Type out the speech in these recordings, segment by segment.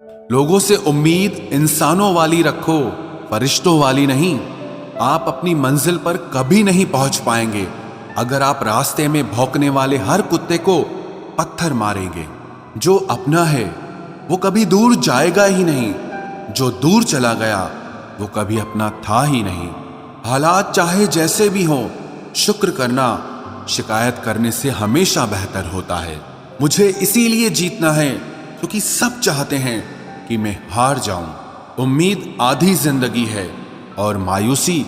लोगों से उम्मीद इंसानों वाली रखो, फरिश्तों वाली नहीं। आप अपनी मंजिल पर कभी नहीं पहुंच पाएंगे अगर आप रास्ते में भौंकने वाले हर कुत्ते को पत्थर मारेंगे। जो अपना है वो कभी दूर जाएगा ही नहीं, जो दूर चला गया वो कभी अपना था ही नहीं। हालात चाहे जैसे भी हों, शुक्र करना शिकायत करने से हमेशा बेहतर होता है। मुझे इसीलिए जीतना है क्योंकि सब चाहते हैं कि मैं हार जाऊं। उम्मीद आधी जिंदगी है और मायूसी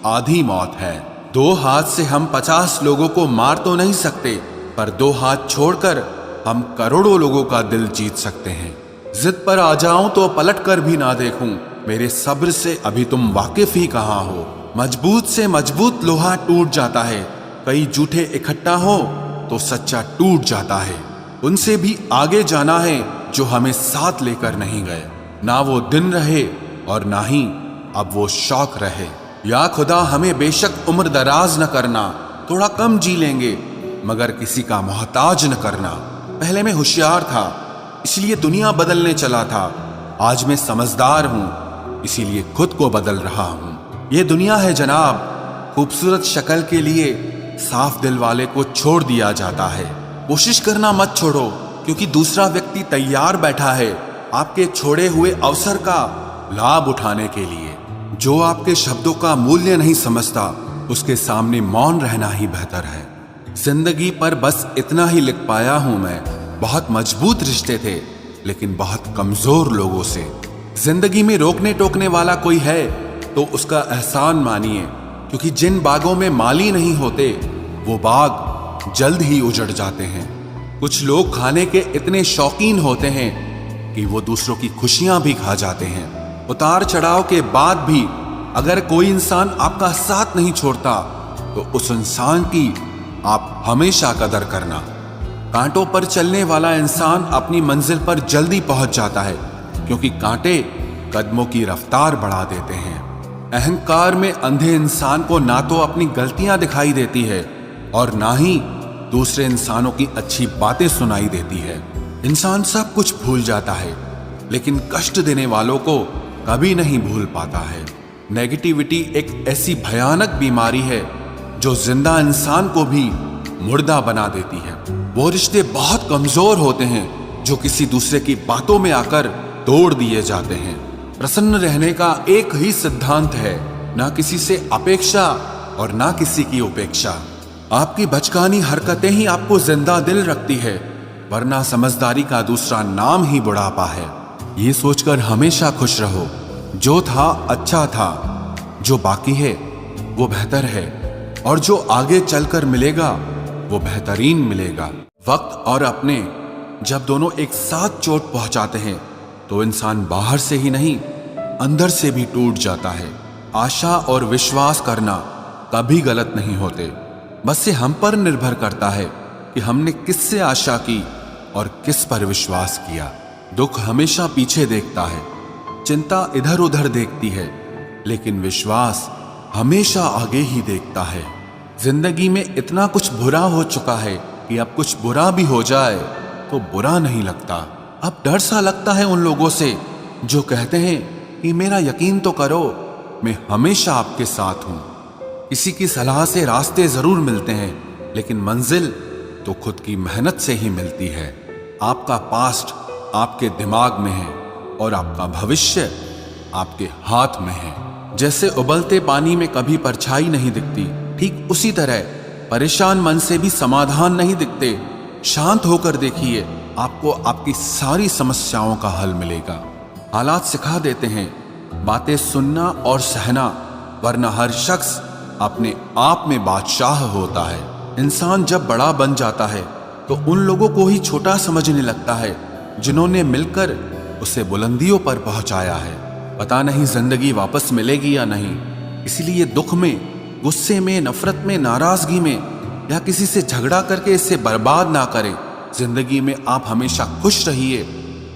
आधी मौत है। 2 हाथ से हम 50 लोगों को मार तो नहीं सकते, पर 2 हाथ छोड़कर हम करोड़ों लोगों का दिल जीत सकते हैं। जिद पर आ जाऊं तो पलट कर भी ना देखूं, मेरे सब्र से अभी तुम वाकिफ ही कहां हो। मजबूत से मजबूत लोहा टूट जाता है, कई जूठे इकट्ठा हो तो सच्चा टूट जाता है। उनसे भी आगे जाना है जो हमें साथ लेकर नहीं गए। ना वो दिन रहे और ना ही अब वो शौक रहे। या खुदा हमें बेशक उम्र दराज न करना, थोड़ा कम जी लेंगे मगर किसी का मोहताज न करना। पहले मैं होशियार था इसलिए दुनिया बदलने चला था, आज मैं समझदार हूं इसीलिए खुद को बदल रहा हूं। ये दुनिया है जनाब, खूबसूरत शक्ल के लिए साफ दिल वाले को छोड़ दिया जाता है। कोशिश करना मत छोड़ो क्योंकि दूसरा व्यक्ति तैयार बैठा है आपके छोड़े हुए अवसर का लाभ उठाने के लिए। जो आपके शब्दों का मूल्य नहीं समझता उसके सामने मौन रहना ही बेहतर है। जिंदगी पर बस इतना ही लिख पाया हूं मैं, बहुत मजबूत रिश्ते थे लेकिन बहुत कमजोर लोगों से। जिंदगी में रोकने टोकने वाला कोई है तो उसका एहसान मानिए, क्योंकि जिन बागों में माली नहीं होते वो बाग जल्द ही उजड़ जाते हैं। कुछ लोग खाने के इतने शौकीन होते हैं कि वो दूसरों की खुशियां भी खा जाते हैं। उतार चढ़ाव के बाद भी अगर कोई इंसान आपका साथ नहीं छोड़ता तो उस इंसान की आप हमेशा कदर करना। कांटों पर चलने वाला इंसान अपनी मंजिल पर जल्दी पहुंच जाता है क्योंकि कांटे कदमों की रफ्तार बढ़ा देते हैं। अहंकार में अंधे इंसान को ना तो अपनी गलतियां दिखाई देती है और ना ही दूसरे इंसानों की अच्छी बातें सुनाई देती है। इंसान सब कुछ भूल जाता है लेकिन कष्ट देने वालों को कभी नहीं भूल पाता है। नेगेटिविटी एक ऐसी भयानक बीमारी है जो जिंदा इंसान को भी मुर्दा बना देती है। वो रिश्ते बहुत कमजोर होते हैं जो किसी दूसरे की बातों में आकर तोड़ दिए जाते हैं। प्रसन्न रहने का एक ही सिद्धांत है, ना किसी से अपेक्षा और ना किसी की उपेक्षा। आपकी बचकानी हरकतें ही आपको जिंदा दिल रखती है, वरना समझदारी का दूसरा नाम ही बुढ़ापा है। ये सोचकर हमेशा खुश रहो, जो था अच्छा था, जो बाकी है वो बेहतर है और जो आगे चलकर मिलेगा वो बेहतरीन मिलेगा। वक्त और अपने जब दोनों एक साथ चोट पहुंचाते हैं तो इंसान बाहर से ही नहीं अंदर से भी टूट जाता है। आशा और विश्वास करना कभी गलत नहीं होते, बस ये हम पर निर्भर करता है कि हमने किससे आशा की और किस पर विश्वास किया। दुख हमेशा पीछे देखता है, चिंता इधर उधर देखती है, लेकिन विश्वास हमेशा आगे ही देखता है। जिंदगी में इतना कुछ बुरा हो चुका है कि अब कुछ बुरा भी हो जाए तो बुरा नहीं लगता। अब डर सा लगता है उन लोगों से जो कहते हैं कि मेरा यकीन तो करो, मैं हमेशा आपके साथ हूं। किसी की सलाह से रास्ते जरूर मिलते हैं लेकिन मंजिल तो खुद की मेहनत से ही मिलती है। आपका पास्ट आपके दिमाग में है और आपका भविष्य आपके हाथ में है। जैसे उबलते पानी में कभी परछाई नहीं दिखती, ठीक उसी तरह परेशान मन से भी समाधान नहीं दिखते। शांत होकर देखिए, आपको आपकी सारी समस्याओं का हल मिलेगा। हालात सिखा देते हैं बातें सुनना और सहना, वरना हर शख्स अपने आप में बादशाह होता है। इंसान जब बड़ा बन जाता है तो उन लोगों को ही छोटा समझने लगता है जिन्होंने मिलकर उसे बुलंदियों पर पहुंचाया है। पता नहीं जिंदगी वापस मिलेगी या नहीं, इसलिए दुख में, गुस्से में, नफरत में, नाराजगी में या किसी से झगड़ा करके इसे बर्बाद ना करें। जिंदगी में आप हमेशा खुश रहिए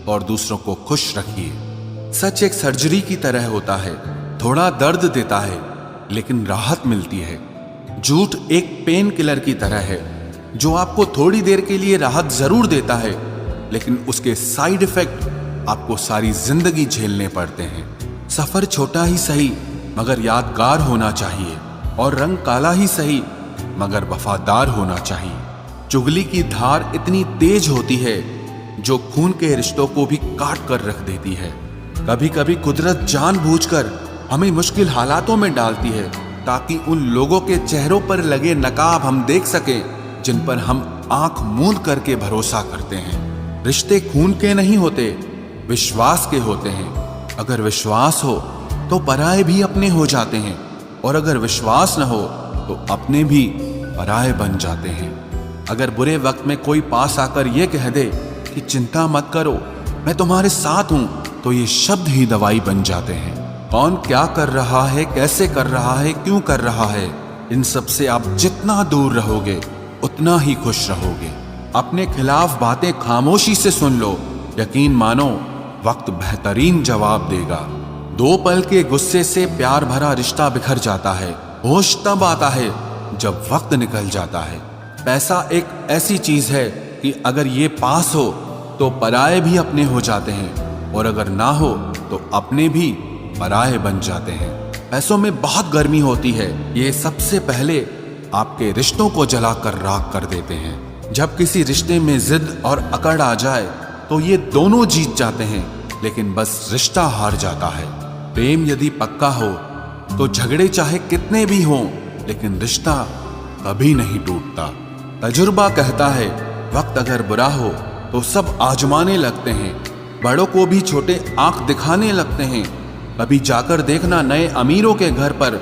और दूसरों को खुश रखिए। सच एक सर्जरी की तरह होता है, थोड़ा दर्द देता है लेकिन राहत मिलती है। झूठ एक पेन किलर की तरह है जो आपको थोड़ी देर के लिए राहत जरूर देता है लेकिन उसके साइड इफेक्ट आपको सारी जिंदगी झेलने पड़ते हैं। सफर छोटा ही सही मगर यादगार होना चाहिए, और रंग काला ही सही मगर वफादार होना चाहिए। चुगली की धार इतनी तेज होती है जो खून के रिश्तों को भी काट कर रख देती है। कभी कभी कुदरत जानबूझकर हमें मुश्किल हालातों में डालती है ताकि उन लोगों के चेहरों पर लगे नकाब हम देख सकें जिन पर हम आंख मूंद करके भरोसा करते हैं। रिश्ते खून के नहीं होते, विश्वास के होते हैं। अगर विश्वास हो तो पराये भी अपने हो जाते हैं, और अगर विश्वास न हो तो अपने भी पराये बन जाते हैं। अगर बुरे वक्त में कोई पास आकर यह कह दे कि चिंता मत करो, मैं तुम्हारे साथ हूं, तो ये शब्द ही दवाई बन जाते हैं। कौन क्या कर रहा है, कैसे कर रहा है, क्यों कर रहा है, इन सब से आप जितना दूर रहोगे उतना ही खुश रहोगे। अपने खिलाफ बातें खामोशी से सुन लो, यकीन मानो वक्त बेहतरीन जवाब देगा। 2 पल के गुस्से से प्यार भरा रिश्ता बिखर जाता है। होश तब आता है जब वक्त निकल जाता है। पैसा एक ऐसी चीज है कि अगर ये पास हो तो पराये भी अपने हो जाते हैं, और अगर ना हो तो अपने भी पराये बन जाते हैं। पैसों में बहुत गर्मी होती है, ये सबसे पहले आपके रिश्तों को जलाकर राख कर देते हैं। जब किसी रिश्ते में जिद और अकड़ आ जाए तो ये दोनों जीत जाते हैं, लेकिन बस रिश्ता हार जाता है। प्रेम यदि पक्का हो तो झगड़े चाहे कितने भी हों, लेकिन रिश्ता कभी नहीं टूटता। तजुर्बा कहता है वक्त अगर बुरा हो तो सब आजमाने लगते हैं, बड़ों को भी छोटे आंख दिखाने लगते हैं। कभी जाकर देखना नए अमीरों के घर पर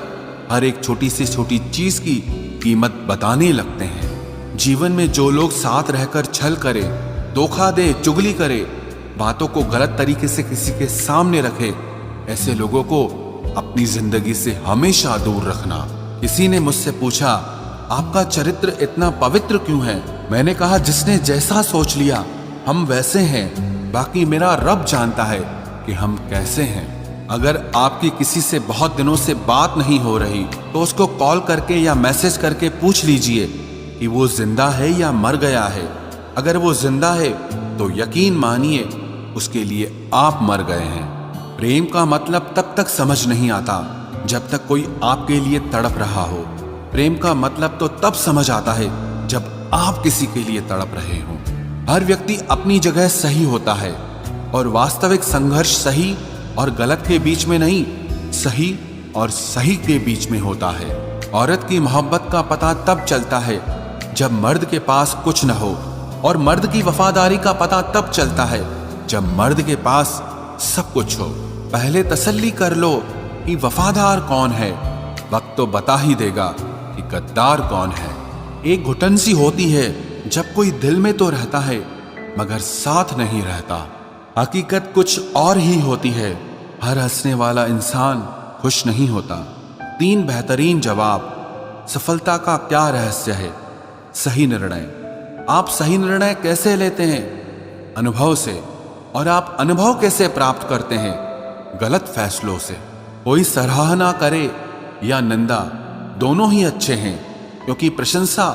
हर एक छोटी से छोटी चीज की कीमत बताने लगते हैं। जीवन में जो लोग साथ रहकर छल करे, धोखा दे, चुगली करे, बातों को गलत तरीके से किसी के सामने रखे, ऐसे लोगों को अपनी जिंदगी से हमेशा दूर रखना। किसी ने मुझसे पूछा आपका चरित्र इतना पवित्र क्यों है? मैंने कहा जिसने जैसा सोच लिया हम वैसे हैं, बाकी मेरा रब जानता है कि हम कैसे हैं। अगर आपकी किसी से बहुत दिनों से बात नहीं हो रही तो उसको कॉल करके या मैसेज करके पूछ लीजिए कि वो जिंदा है या मर गया है। अगर वो जिंदा है तो यकीन मानिए उसके लिए आप मर गए हैं। प्रेम का मतलब तब तक समझ नहीं आता जब तक कोई आपके लिए तड़प रहा हो। प्रेम का मतलब तो तब समझ आता है जब आप किसी के लिए तड़प रहे हो। हर व्यक्ति अपनी जगह सही होता है, और वास्तविक संघर्ष सही और गलत के बीच में नहीं, सही और सही के बीच में होता है। औरत की मोहब्बत का पता तब चलता है जब मर्द के पास कुछ न हो, और मर्द की वफादारी का पता तब चलता है जब मर्द के पास सब कुछ हो। पहले तसल्ली कर लो कि वफादार कौन है, वक्त तो बता ही देगा कि गद्दार कौन है। एक घुटन सी होती है जब कोई दिल में तो रहता है मगर साथ नहीं रहता। हकीकत कुछ और ही होती है, हर हंसने वाला इंसान खुश नहीं होता। 3 बेहतरीन जवाब। सफलता का क्या रहस्य है? सही निर्णय। आप सही निर्णय कैसे लेते हैं? अनुभव से। और आप अनुभव कैसे प्राप्त करते हैं? गलत फैसलों से। कोई सराहना करे या निंदा, दोनों ही अच्छे हैं, क्योंकि प्रशंसा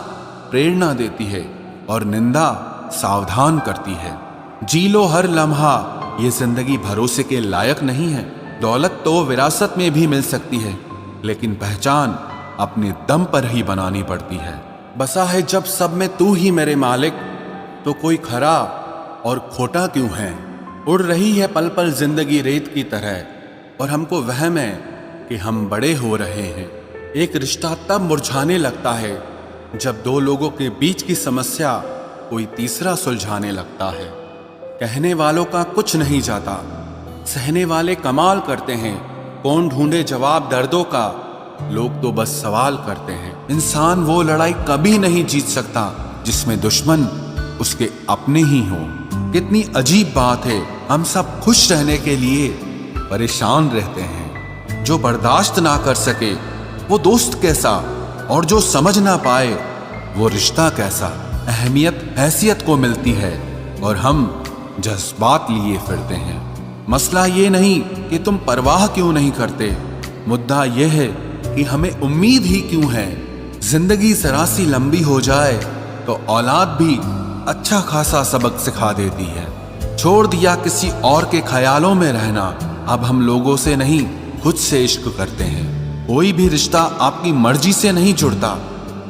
प्रेरणा देती है और निंदा सावधान करती है। जी लो हर लम्हा, ये जिंदगी भरोसे के लायक नहीं है। दौलत तो विरासत में भी मिल सकती है, लेकिन पहचान अपने दम पर ही बनानी पड़ती है। बसा है जब सब में तू ही मेरे मालिक, तो कोई खरा और खोटा क्यों है? उड़ रही है पल पल जिंदगी रेत की तरह, और हमको वहम है कि हम बड़े हो रहे हैं। एक रिश्ता तब मुरझाने लगता है जब 2 लोगों के बीच की समस्या कोई तीसरा सुलझाने लगता है। कहने वालों का कुछ नहीं जाता, सहने वाले कमाल करते हैं। कौन ढूंढे जवाब दर्दों का, लोग तो बस सवाल करते हैं। इंसान वो लड़ाई कभी नहीं जीत सकता जिसमें दुश्मन उसके अपने ही हों। कितनी अजीब बात है, हम सब खुश रहने के लिए परेशान रहते हैं। जो बर्दाश्त ना कर सके वो दोस्त कैसा, और जो समझ ना पाए वो रिश्ता कैसा। अहमियत हैसियत को मिलती है और हम जज्बात लिए फिरते हैं। मसला ये नहीं कि तुम परवाह क्यों नहीं करते, मुद्दा यह है कि हमें उम्मीद ही क्यों है। जिंदगी जरा सी लंबी हो जाए तो औलाद भी अच्छा खासा सबक सिखा देती है। छोड़ दिया किसी और के ख्यालों में रहना। अब हम लोगों से नहीं, खुद से इश्क करते हैं। कोई भी रिश्ता आपकी मर्जी से नहीं जुड़ता,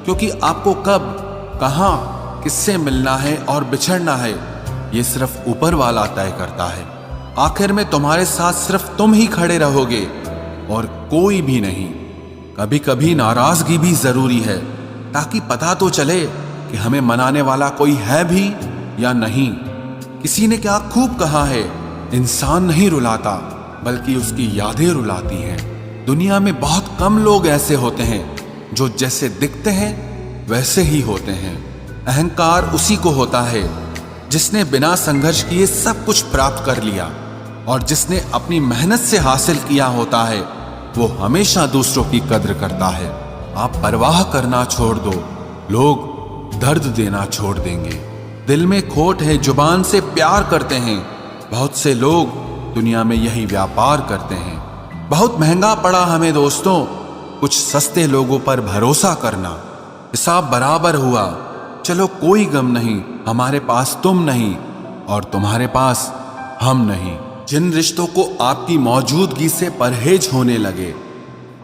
क्योंकि आपको कब, कहां, किससे मिलना है और बिछड़ना है, ये सिर्फ ऊपर वाला तय करता है। आखिर में तुम्हारे साथ सिर्फ तुम ही खड़े रहोगे और कोई भी नहीं। कभी कभी नाराजगी भी जरूरी है, ताकि पता तो चले कि हमें मनाने वाला कोई है भी या नहीं। किसी ने क्या खूब कहा है, इंसान नहीं रुलाता बल्कि उसकी यादें रुलाती हैं। दुनिया में बहुत कम लोग ऐसे होते हैं जो जैसे दिखते हैं वैसे ही होते हैं। अहंकार उसी को होता है जिसने बिना संघर्ष किए सब कुछ प्राप्त कर लिया, और जिसने अपनी मेहनत से हासिल किया होता है वो हमेशा दूसरों की कद्र करता है। आप परवाह करना छोड़ दो, लोग दर्द देना छोड़ देंगे। दिल में खोट है, जुबान से प्यार करते हैं। बहुत से लोग दुनिया में यही व्यापार करते हैं। बहुत महंगा पड़ा हमें दोस्तों कुछ सस्ते लोगों पर भरोसा करना। हिसाब बराबर हुआ, चलो कोई गम नहीं, हमारे पास तुम नहीं और तुम्हारे पास हम नहीं। जिन रिश्तों को आपकी मौजूदगी से परहेज होने लगे,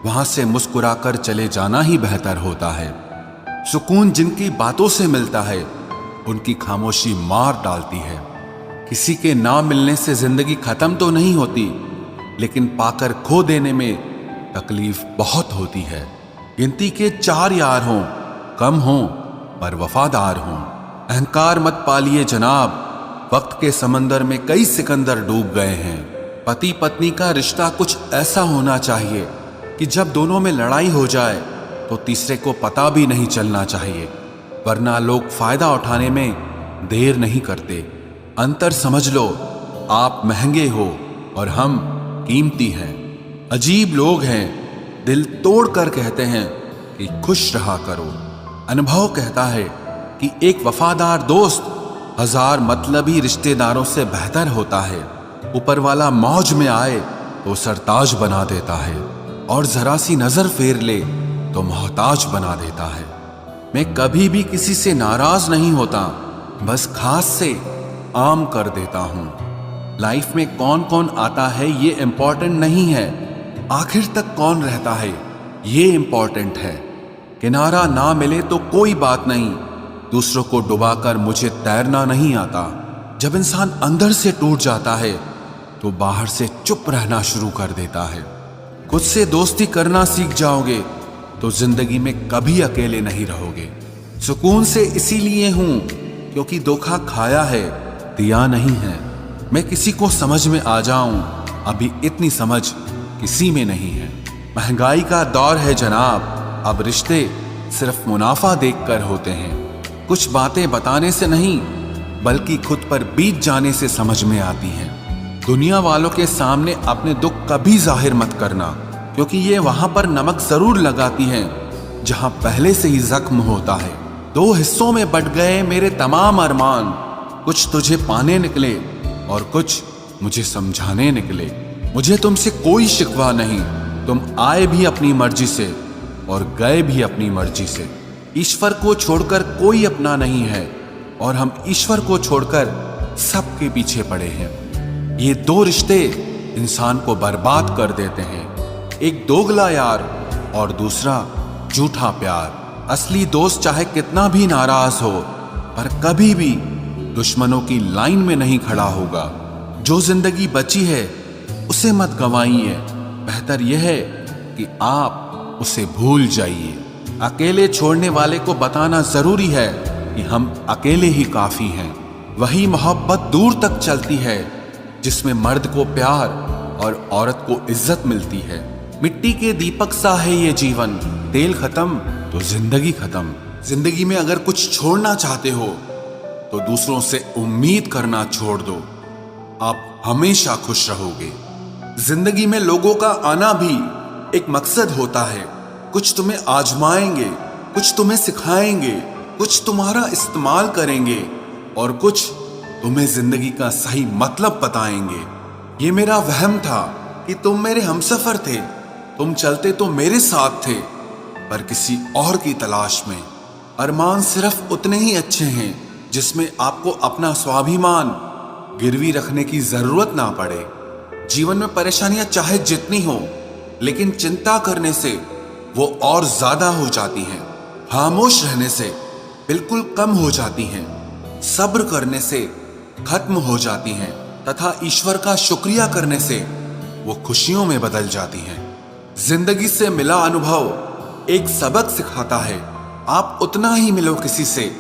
वहां से मुस्कुराकर चले जाना ही बेहतर होता है। सुकून जिनकी बातों से मिलता है, उनकी खामोशी मार डालती है। किसी के ना मिलने से जिंदगी खत्म तो नहीं होती, लेकिन पाकर खो देने में तकलीफ बहुत होती है। गिनती के 4 यार हों, कम हों पर वफादार हों। अहंकार मत पालिए जनाब, वक्त के समंदर में कई सिकंदर डूब गए हैं। पति पत्नी का रिश्ता कुछ ऐसा होना चाहिए कि जब दोनों में लड़ाई हो जाए तो तीसरे को पता भी नहीं चलना चाहिए, वरना लोग फायदा उठाने में देर नहीं करते। अंतर समझ लो, आप महंगे हो और हम कीमती हैं। अजीब लोग हैं, दिल तोड़ कर कहते हैं कि खुश रहा करो। अनुभव कहता है कि एक वफादार दोस्त 1000 मतलबी रिश्तेदारों से बेहतर होता है। ऊपर वाला मौज में आए तो सरताज बना देता है, और जरा सी नजर फेर ले तो मोहताज बना देता है। मैं कभी भी किसी से नाराज नहीं होता, बस खास से आम कर देता हूं। लाइफ में कौन कौन आता है ये इंपॉर्टेंट नहीं है, आखिर तक कौन रहता है ये इंपॉर्टेंट है। किनारा ना मिले तो कोई बात नहीं, दूसरों को डुबाकर मुझे तैरना नहीं आता। जब इंसान अंदर से टूट जाता है तो बाहर से चुप रहना शुरू कर देता है। खुद से दोस्ती करना सीख जाओगे तो जिंदगी में कभी अकेले नहीं रहोगे। सुकून से इसीलिए हूं क्योंकि धोखा खाया है, दिया नहीं है। मैं किसी को समझ में आ जाऊं, अभी इतनी समझ किसी में नहीं है। महंगाई का दौर है जनाब, अब रिश्ते सिर्फ मुनाफा देखकर होते हैं। कुछ बातें बताने से नहीं बल्कि खुद पर बीत जाने से समझ में आती हैं। दुनिया वालों के सामने अपने दुख कभी जाहिर मत करना, क्योंकि ये वहां पर नमक जरूर लगाती हैं जहां पहले से ही जख्म होता है। 2 हिस्सों में बट गए मेरे तमाम अरमान, कुछ तुझे पाने निकले और कुछ मुझे समझाने निकले। मुझे तुमसे कोई शिकवा नहीं, तुम आए भी अपनी मर्जी से और गए भी अपनी मर्जी से। ईश्वर को छोड़कर कोई अपना नहीं है और हम ईश्वर को छोड़कर सबके पीछे पड़े हैं। ये 2 रिश्ते इंसान को बर्बाद कर देते हैं, एक दोगला यार और दूसरा झूठा प्यार। असली दोस्त चाहे कितना भी नाराज हो पर कभी भी दुश्मनों की लाइन में नहीं खड़ा होगा। जो जिंदगी बची है उसे मत गंवाइए, बेहतर यह है कि आप उसे भूल जाइए। अकेले छोड़ने वाले को बताना जरूरी है कि हम अकेले ही काफी हैं। वही मोहब्बत दूर तक चलती है जिसमें मर्द को प्यार और औरत को इज्जत मिलती है। मिट्टी के दीपक सा है ये जीवन, तेल खत्म तो जिंदगी खत्म। जिंदगी में अगर कुछ छोड़ना चाहते हो तो दूसरों से उम्मीद करना छोड़ दो, आप हमेशा खुश रहोगे। जिंदगी में लोगों का आना भी एक मकसद होता है। कुछ तुम्हें आजमाएंगे, कुछ तुम्हें सिखाएंगे, कुछ तुम्हारा इस्तेमाल करेंगे और कुछ तुम्हें जिंदगी का सही मतलब बताएंगे। ये मेरा वहम था कि तुम मेरे हमसफर थे, तुम चलते तो मेरे साथ थे पर किसी और की तलाश में। अरमान सिर्फ उतने ही अच्छे हैं जिसमें आपको अपना स्वाभिमान गिरवी रखने की जरूरत ना पड़े। जीवन में परेशानियां चाहे जितनी हो, लेकिन चिंता करने से वो और ज्यादा हो जाती हैं। खामोश रहने से बिल्कुल कम हो जाती हैं। सब्र करने से खत्म हो जाती हैं तथा ईश्वर का शुक्रिया करने से वो खुशियों में बदल जाती हैं। जिंदगी से मिला अनुभव एक सबक सिखाता है। आप उतना ही मिलो किसी से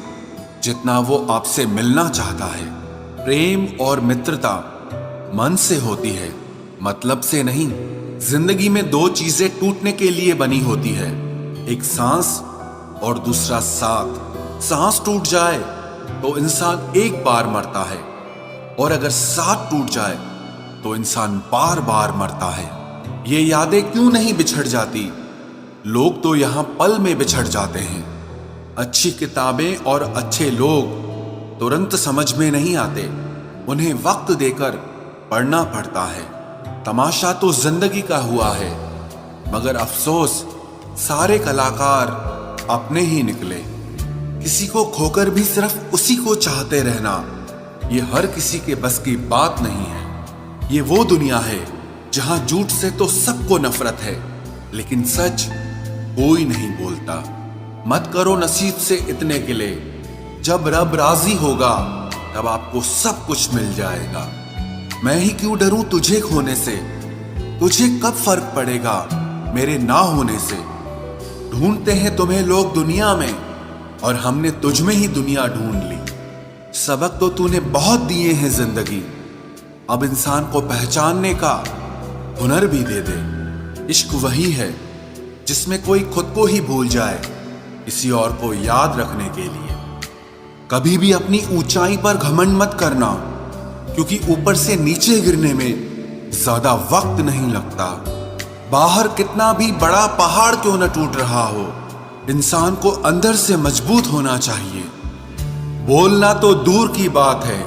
जितना वो आपसे मिलना चाहता है। प्रेम और मित्रता मन से होती है, मतलब से नहीं। जिंदगी में दो चीजें टूटने के लिए बनी होती है, एक सांस और दूसरा साथ। सांस टूट जाए तो इंसान एक बार मरता है, और अगर साथ टूट जाए तो इंसान बार बार मरता है। ये यादें क्यों नहीं बिछड़ जाती? लोग तो यहां पल में बिछड़ जाते हैं। अच्छी किताबें और अच्छे लोग तुरंत समझ में नहीं आते, उन्हें वक्त देकर पढ़ना पड़ता है। तमाशा तो जिंदगी का हुआ है, मगर अफसोस सारे कलाकार अपने ही निकले। किसी को खोकर भी सिर्फ उसी को चाहते रहना, ये हर किसी के बस की बात नहीं है। ये वो दुनिया है जहां झूठ से तो सबको नफरत है, लेकिन सच कोई नहीं बोलता। मत करो नसीब से इतने गिले, जब रब राजी होगा तब आपको सब कुछ मिल जाएगा। मैं ही क्यों डरूं तुझे खोने से, तुझे कब फर्क पड़ेगा मेरे ना होने से। ढूंढते हैं तुम्हें लोग दुनिया में, और हमने तुझ में ही दुनिया ढूंढ ली। सबक तो तूने बहुत दिए हैं जिंदगी, अब इंसान को पहचानने का हुनर भी दे दे। इश्क वही है जिसमें कोई खुद को ही भूल जाए किसी और को याद रखने के लिए। कभी भी अपनी ऊंचाई पर घमंड मत करना, क्योंकि ऊपर से नीचे गिरने में ज्यादा वक्त नहीं लगता। बाहर कितना भी बड़ा पहाड़ क्यों न टूट रहा हो, इंसान को अंदर से मजबूत होना चाहिए। बोलना तो दूर की बात है,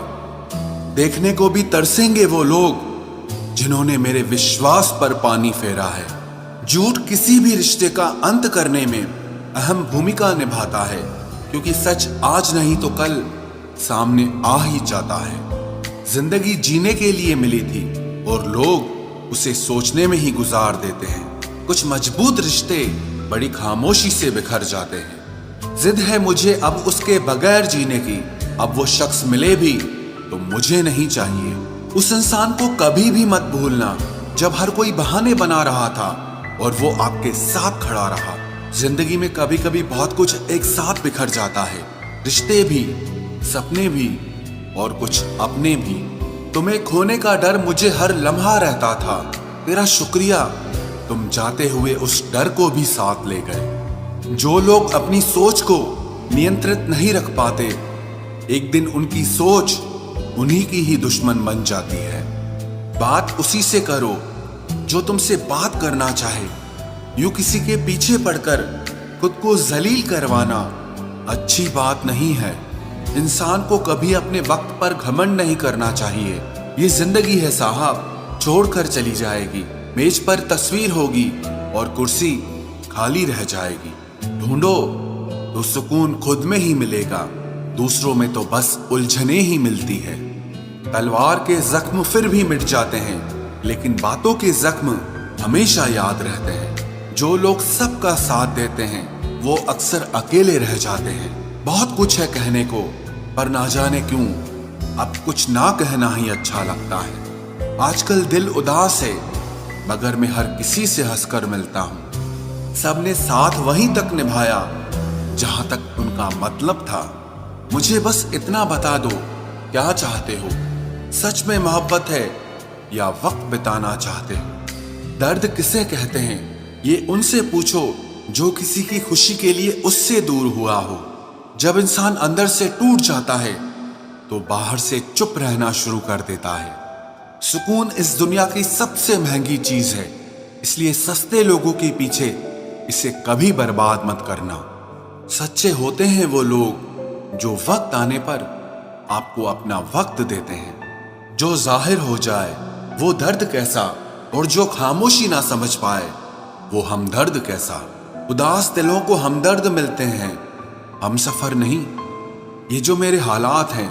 देखने को भी तरसेंगे वो लोग जिन्होंने मेरे विश्वास पर पानी फेरा है। झूठ किसी भी रिश्ते का अंत करने में अहम भूमिका निभाता है, क्योंकि सच आज नहीं तो कल सामने आ ही जाता है। जिंदगी जीने के लिए मिली थी और लोग उसे सोचने में ही गुजार देते हैं। कुछ मजबूत रिश्ते बड़ी खामोशी से बिखर जाते हैं। जिद है मुझे अब उसके बगैर जीने की, अब वो शख्स मिले भी तो मुझे नहीं चाहिए। उस इंसान को कभी भी मत भूलना जब हर कोई बहाने बना रहा था और वो आपके साथ खड़ा रहा। जिंदगी में कभी कभी बहुत कुछ एक साथ बिखर जाता है, रिश्ते भी, सपने भी और कुछ अपने भी। तुम्हें खोने का डर मुझे हर लम्हा रहता था, तेरा शुक्रिया तुम जाते हुए उस डर को भी साथ ले गए। जो लोग अपनी सोच को नियंत्रित नहीं रख पाते, एक दिन उनकी सोच उन्हीं की ही दुश्मन बन जाती है। बात उसी से करो जो तुमसे बात करना चाहे। यूं किसी के पीछे पड़कर खुद को जलील करवाना अच्छी बात नहीं है। इंसान को कभी अपने वक्त पर घमंड नहीं करना चाहिए। ये जिंदगी है साहब, छोड़कर चली जाएगी। मेज पर तस्वीर होगी और कुर्सी खाली रह जाएगी। ढूंढो तो सुकून खुद में ही मिलेगा, दूसरों में तो बस उलझने ही मिलती है। तलवार के जख्म फिर भी मिट जाते हैं, लेकिन बातों के जख्म हमेशा याद रहते हैं। जो लोग सबका साथ देते हैं वो अक्सर अकेले रह जाते हैं। बहुत कुछ है कहने को, पर ना जाने क्यों अब कुछ ना कहना ही अच्छा लगता है। आजकल दिल उदास है, मगर मैं हर किसी से हंसकर मिलता हूँ। सबने साथ वहीं तक निभाया जहां तक उनका मतलब था। मुझे बस इतना बता दो, क्या चाहते हो? सच में मोहब्बत है या वक्त बिताना चाहते हो? दर्द किसे कहते हैं ये उनसे पूछो जो किसी की खुशी के लिए उससे दूर हुआ हो। जब इंसान अंदर से टूट जाता है तो बाहर से चुप रहना शुरू कर देता है। सुकून इस दुनिया की सबसे महंगी चीज है, इसलिए सस्ते लोगों के पीछे इसे कभी बर्बाद मत करना। सच्चे होते हैं वो लोग जो वक्त आने पर आपको अपना वक्त देते हैं। जो जाहिर हो जाए वो दर्द कैसा, और जो खामोशी ना समझ पाए वो हमदर्द कैसा। उदास दिलों को हमदर्द मिलते हैं, हम सफर नहीं। ये जो मेरे हालात हैं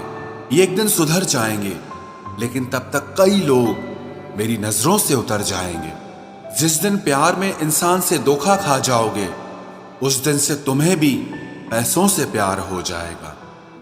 ये एक दिन सुधर जाएंगे। लेकिन तब तक कई लोग मेरी नजरों से उतर जाएंगे। जिस दिन प्यार में इंसान से धोखा खा जाओगे, उस दिन से तुम्हें भी पैसों से प्यार हो जाएगा।